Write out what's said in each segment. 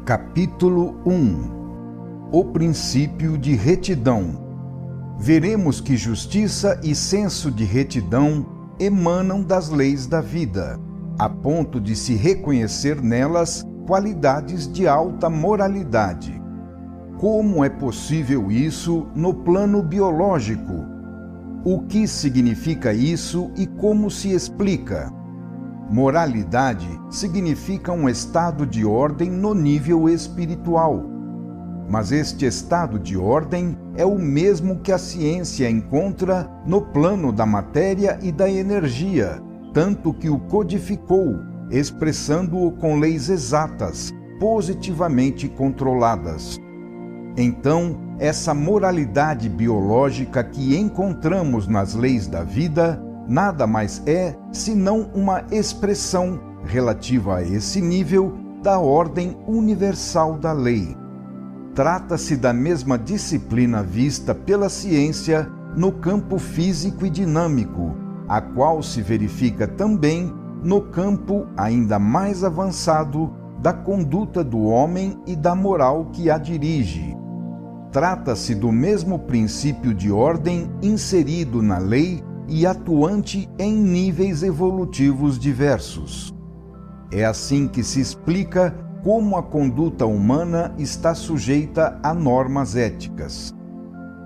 Capítulo 1. O princípio de retidão. Veremos que justiça e senso de retidão emanam das leis da vida, a ponto de se reconhecer nelas qualidades de alta moralidade. Como é possível isso no plano biológico? O que significa isso e como se explica? Moralidade significa um estado de ordem no nível espiritual. Mas este estado de ordem é o mesmo que a ciência encontra no plano da matéria e da energia, tanto que o codificou, expressando-o com leis exatas, positivamente controladas. Então, essa moralidade biológica que encontramos nas leis da vida nada mais é senão uma expressão relativa a esse nível da ordem universal da lei. Trata-se da mesma disciplina vista pela ciência no campo físico e dinâmico, a qual se verifica também no campo ainda mais avançado da conduta do homem e da moral que a dirige. Trata-se do mesmo princípio de ordem inserido na lei e atuante em níveis evolutivos diversos. É assim que se explica como a conduta humana está sujeita a normas éticas.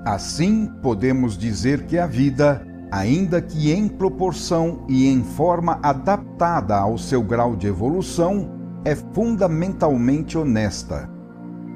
Assim, podemos dizer que a vida, ainda que em proporção e em forma adaptada ao seu grau de evolução, é fundamentalmente honesta.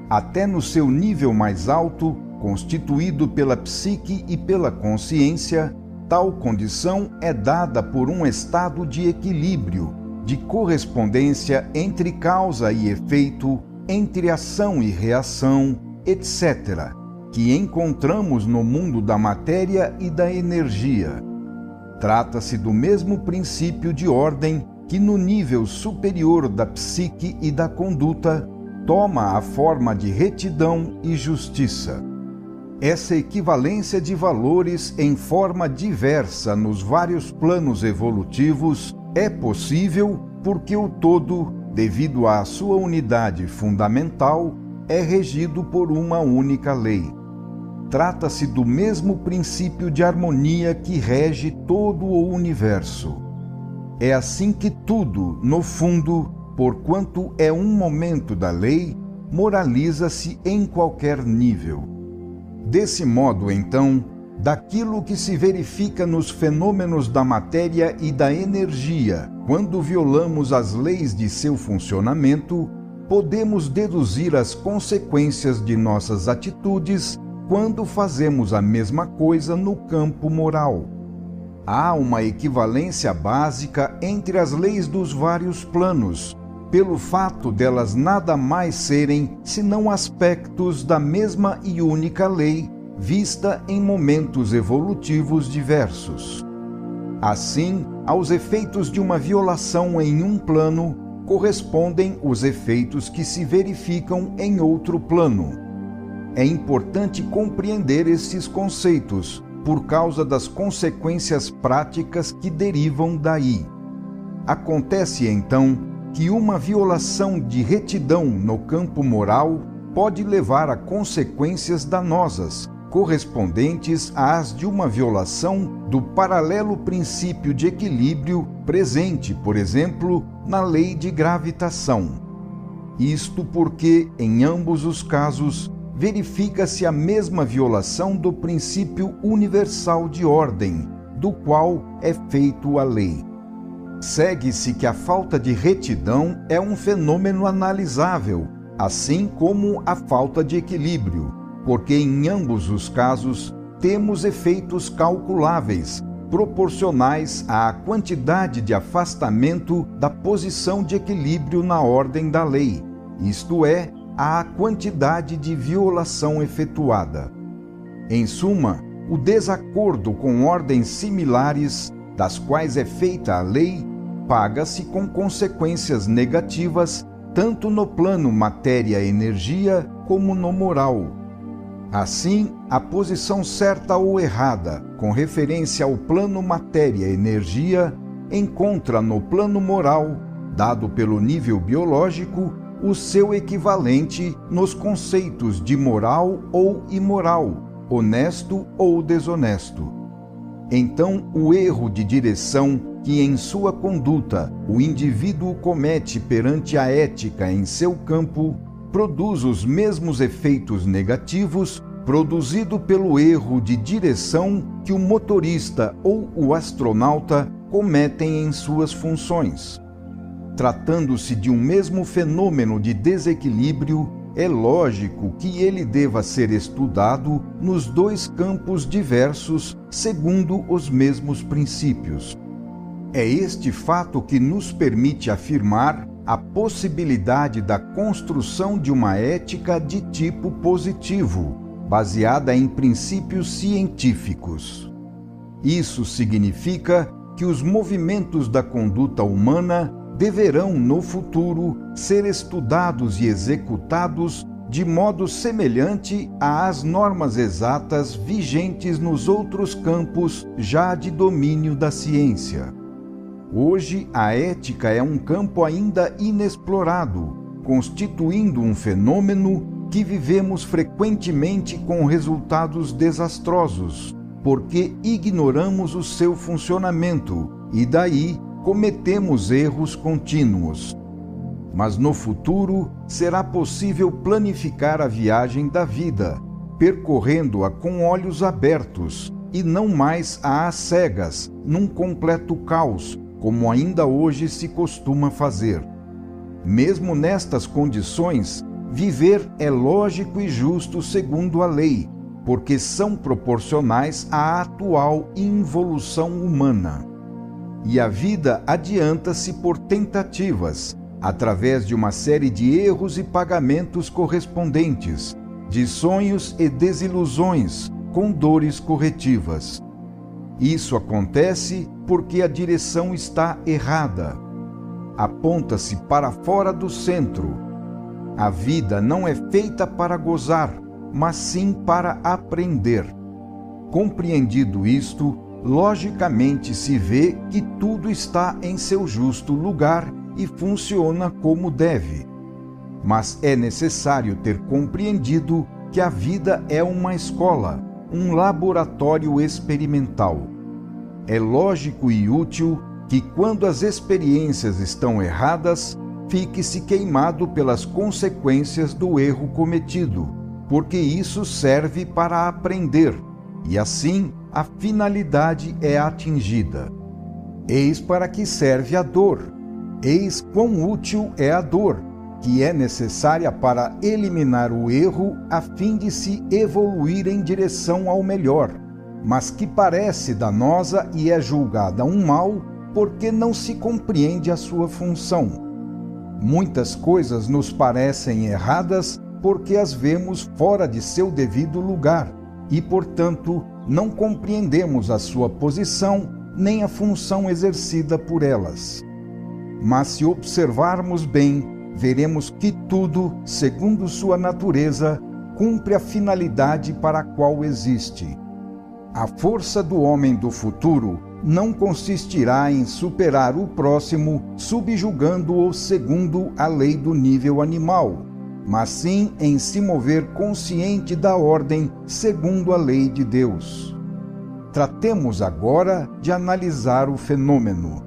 Até no seu nível mais alto, constituído pela psique e pela consciência, tal condição é dada por um estado de equilíbrio, de correspondência entre causa e efeito, entre ação e reação, etc., que encontramos no mundo da matéria e da energia. Trata-se do mesmo princípio de ordem que no nível superior da psique e da conduta toma a forma de retidão e justiça. Essa equivalência de valores em forma diversa nos vários planos evolutivos é possível porque o todo, devido à sua unidade fundamental, é regido por uma única lei. Trata-se do mesmo princípio de harmonia que rege todo o universo. É assim que tudo, no fundo, porquanto é um momento da lei, moraliza-se em qualquer nível. Desse modo, então, daquilo que se verifica nos fenômenos da matéria e da energia, quando violamos as leis de seu funcionamento, podemos deduzir as consequências de nossas atitudes quando fazemos a mesma coisa no campo moral. Há uma equivalência básica entre as leis dos vários planos, pelo fato delas nada mais serem senão aspectos da mesma e única lei, vista em momentos evolutivos diversos. Assim, aos efeitos de uma violação em um plano, correspondem os efeitos que se verificam em outro plano. É importante compreender esses conceitos, por causa das consequências práticas que derivam daí. Acontece, então, que uma violação de retidão no campo moral pode levar a consequências danosas, correspondentes às de uma violação do paralelo princípio de equilíbrio presente, por exemplo, na lei de gravitação. Isto porque, em ambos os casos, verifica-se a mesma violação do princípio universal de ordem, do qual é feito a lei. Segue-se que a falta de retidão é um fenômeno analisável, assim como a falta de equilíbrio, porque em ambos os casos temos efeitos calculáveis, proporcionais à quantidade de afastamento da posição de equilíbrio na ordem da lei, isto é, à quantidade de violação efetuada. Em suma, o desacordo com ordens similares, das quais é feita a lei, paga-se com consequências negativas tanto no plano matéria-energia como no moral. Assim, a posição certa ou errada, com referência ao plano matéria-energia, encontra no plano moral, dado pelo nível biológico, o seu equivalente nos conceitos de moral ou imoral, honesto ou desonesto. Então, o erro de direção que em sua conduta o indivíduo comete perante a ética em seu campo produz os mesmos efeitos negativos produzido pelo erro de direção que o motorista ou o astronauta cometem em suas funções. Tratando-se de um mesmo fenômeno de desequilíbrio, é lógico que ele deva ser estudado nos dois campos diversos segundo os mesmos princípios. É este fato que nos permite afirmar a possibilidade da construção de uma ética de tipo positivo, baseada em princípios científicos. Isso significa que os movimentos da conduta humana deverão, no futuro, ser estudados e executados de modo semelhante às normas exatas vigentes nos outros campos já de domínio da ciência. Hoje, a ética é um campo ainda inexplorado, constituindo um fenômeno que vivemos frequentemente com resultados desastrosos, porque ignoramos o seu funcionamento e daí cometemos erros contínuos. Mas no futuro será possível planificar a viagem da vida, percorrendo-a com olhos abertos e não mais às cegas, num completo caos, como ainda hoje se costuma fazer. Mesmo nestas condições, viver é lógico e justo segundo a lei, porque são proporcionais à atual involução humana. E a vida adianta-se por tentativas, através de uma série de erros e pagamentos correspondentes, de sonhos e desilusões, com dores corretivas. Isso acontece porque a direção está errada. Aponta-se para fora do centro. A vida não é feita para gozar, mas sim para aprender. Compreendido isto, logicamente se vê que tudo está em seu justo lugar e funciona como deve. Mas é necessário ter compreendido que a vida é uma escola, um laboratório experimental. É lógico e útil que, quando as experiências estão erradas, fique-se queimado pelas consequências do erro cometido, porque isso serve para aprender, e assim a finalidade é atingida. Eis para que serve a dor. Eis quão útil é a dor, que é necessária para eliminar o erro a fim de se evoluir em direção ao melhor, mas que parece danosa e é julgada um mal porque não se compreende a sua função. Muitas coisas nos parecem erradas porque as vemos fora de seu devido lugar e, portanto, não compreendemos a sua posição nem a função exercida por elas. Mas se observarmos bem, veremos que tudo, segundo sua natureza, cumpre a finalidade para a qual existe. A força do homem do futuro não consistirá em superar o próximo subjugando-o segundo a lei do nível animal, mas sim em se mover consciente da ordem segundo a lei de Deus. Tratemos agora de analisar o fenômeno.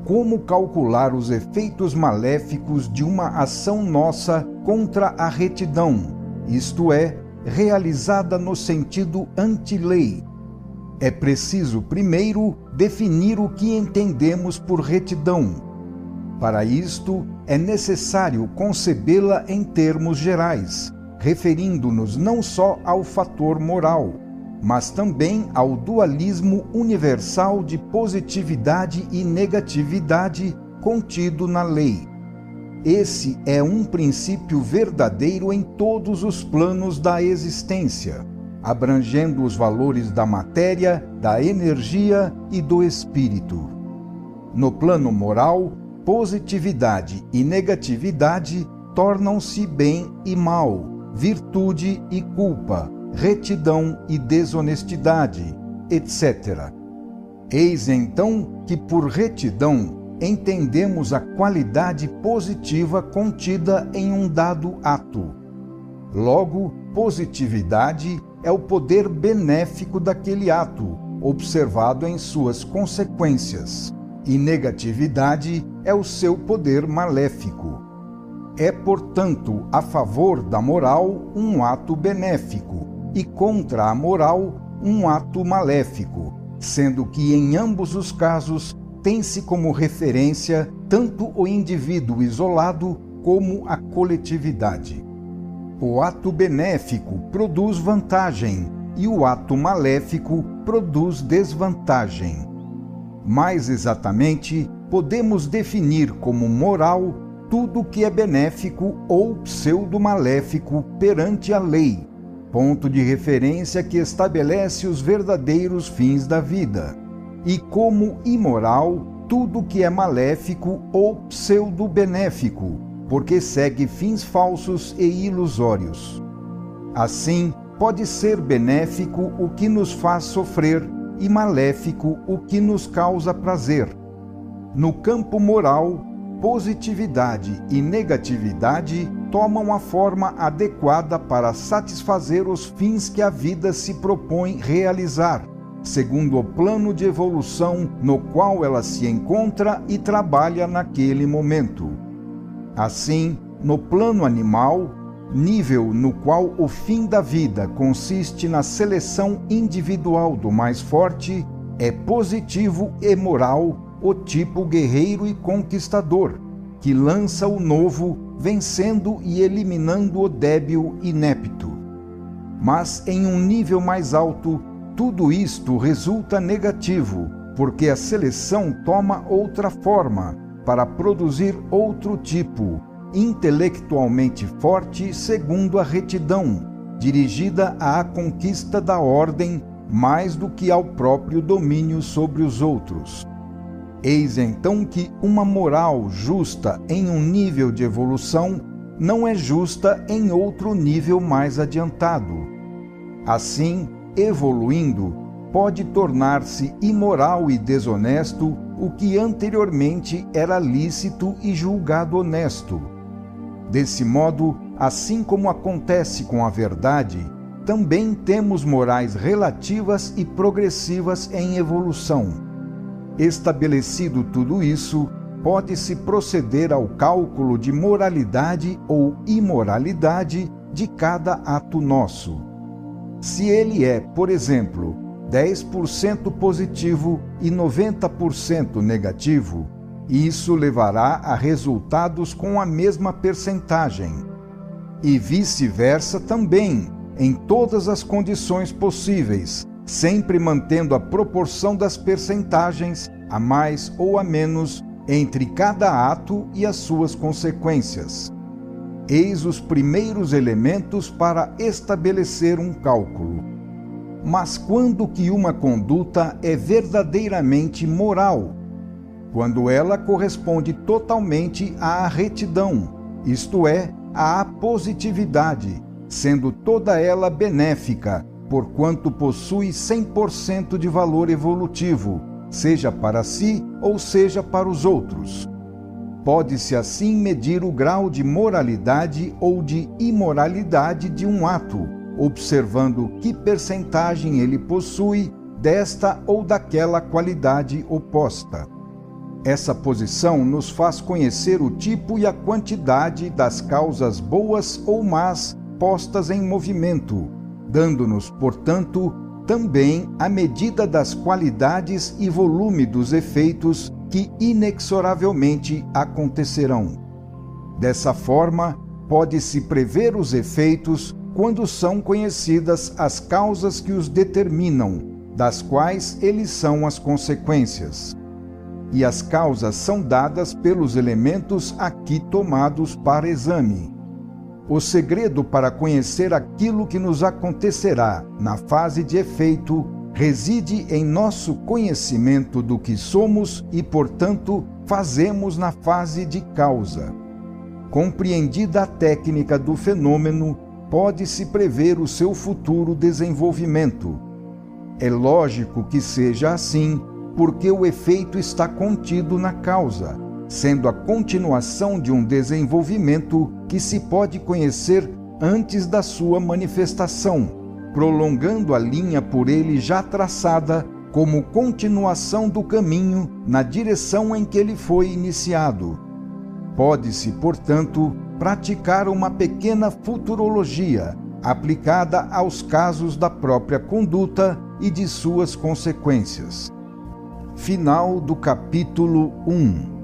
Como calcular os efeitos maléficos de uma ação nossa contra a retidão, isto é, realizada no sentido anti-lei? É preciso, primeiro, definir o que entendemos por retidão. Para isto, é necessário concebê-la em termos gerais, referindo-nos não só ao fator moral, mas também ao dualismo universal de positividade e negatividade contido na lei. Esse é um princípio verdadeiro em todos os planos da existência, abrangendo os valores da matéria, da energia e do espírito. No plano moral, positividade e negatividade tornam-se bem e mal, virtude e culpa, retidão e desonestidade, etc. Eis então que por retidão entendemos a qualidade positiva contida em um dado ato. Logo, positividade é o poder benéfico daquele ato, observado em suas consequências, e negatividade é o seu poder maléfico. É, portanto, a favor da moral um ato benéfico e contra a moral um ato maléfico, sendo que em ambos os casos tem-se como referência tanto o indivíduo isolado como a coletividade. O ato benéfico produz vantagem e o ato maléfico produz desvantagem. Mais exatamente, podemos definir como moral tudo que é benéfico ou pseudo-maléfico perante a lei, ponto de referência que estabelece os verdadeiros fins da vida, e como imoral tudo que é maléfico ou pseudo-benéfico, porque segue fins falsos e ilusórios. Assim, pode ser benéfico o que nos faz sofrer e maléfico o que nos causa prazer. No campo moral, positividade e negatividade tomam a forma adequada para satisfazer os fins que a vida se propõe realizar, segundo o plano de evolução no qual ela se encontra e trabalha naquele momento. Assim, no plano animal, nível no qual o fim da vida consiste na seleção individual do mais forte, é positivo e moral o tipo guerreiro e conquistador, que lança o novo, vencendo e eliminando o débil inepto. Mas em um nível mais alto, tudo isto resulta negativo, porque a seleção toma outra forma, para produzir outro tipo, intelectualmente forte segundo a retidão, dirigida à conquista da ordem mais do que ao próprio domínio sobre os outros. Eis então que uma moral justa em um nível de evolução não é justa em outro nível mais adiantado. Assim, evoluindo, pode tornar-se imoral e desonesto o que anteriormente era lícito e julgado honesto. Desse modo, assim como acontece com a verdade, também temos morais relativas e progressivas em evolução. Estabelecido tudo isso, pode-se proceder ao cálculo de moralidade ou imoralidade de cada ato nosso. Se ele é, por exemplo, 10% positivo e 90% negativo, isso levará a resultados com a mesma percentagem. E vice-versa também, em todas as condições possíveis, sempre mantendo a proporção das percentagens, a mais ou a menos, entre cada ato e as suas consequências. Eis os primeiros elementos para estabelecer um cálculo. Mas quando que uma conduta é verdadeiramente moral? Quando ela corresponde totalmente à retidão, isto é, à positividade, sendo toda ela benéfica, porquanto possui 100% de valor evolutivo, seja para si ou seja para os outros. Pode-se assim medir o grau de moralidade ou de imoralidade de um ato, observando que percentagem ele possui desta ou daquela qualidade oposta. Essa posição nos faz conhecer o tipo e a quantidade das causas boas ou más postas em movimento, dando-nos, portanto, também a medida das qualidades e volume dos efeitos que inexoravelmente acontecerão. Dessa forma, pode-se prever os efeitos quando são conhecidas as causas que os determinam, das quais eles são as consequências. E as causas são dadas pelos elementos aqui tomados para exame. O segredo para conhecer aquilo que nos acontecerá na fase de efeito reside em nosso conhecimento do que somos e, portanto, fazemos na fase de causa. Compreendida a técnica do fenômeno, pode-se prever o seu futuro desenvolvimento. É lógico que seja assim, porque o efeito está contido na causa, sendo a continuação de um desenvolvimento que se pode conhecer antes da sua manifestação, prolongando a linha por ele já traçada como continuação do caminho na direção em que ele foi iniciado. Pode-se, portanto, praticar uma pequena futurologia aplicada aos casos da própria conduta e de suas consequências. Final do capítulo 1.